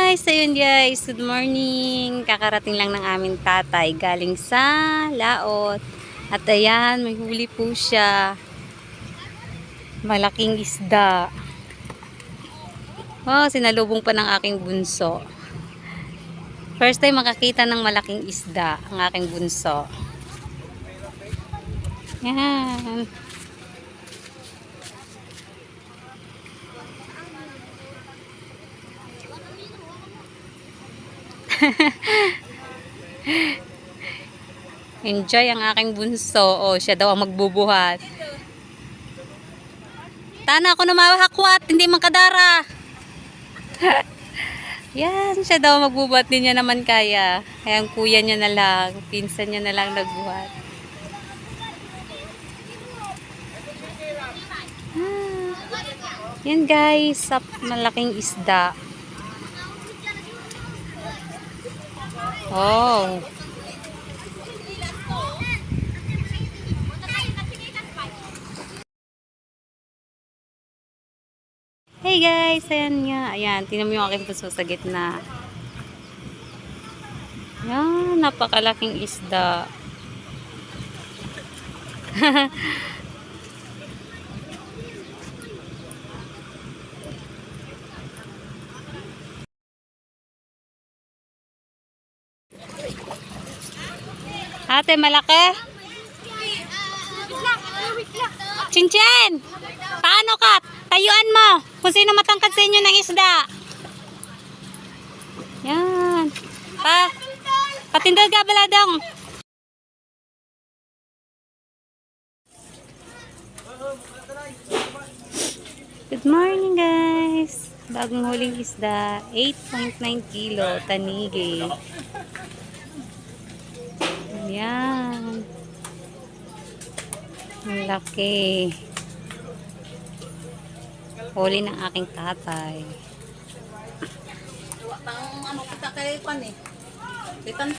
Ayun guys, good morning. Kakarating lang ng aming tatay galing sa laot. At ayan, may huli po siya. Malaking isda. Oh, sinalubong pa ng aking bunso. First time makakita ng malaking isda ang aking bunso. Yan. Enjoy ang aking bunso. Oh, siya daw ang magbubuhat. Tana ako na mahakwat, hindi makadara. Yan, siya daw magbubuhat, din niya naman kaya. Kaya ang kuya niya na lang, pinsan niya na lang nagbuhat. Yan guys, sa malaking isda. Oh. Hey guys, ayan nga. Ayan, tinan mo yung aking puso sa gitna. Yan, napakalaking isda. Ate, malaki? Chinchin! Paano ka? Tayuan mo kung sino matangkad sa inyo ng isda. Yan. Patindol ka baladong. Good morning guys. Bagong huling isda. 8.9 kilo. Tanigi. Yan. Ang laki. Huli ng aking tatay.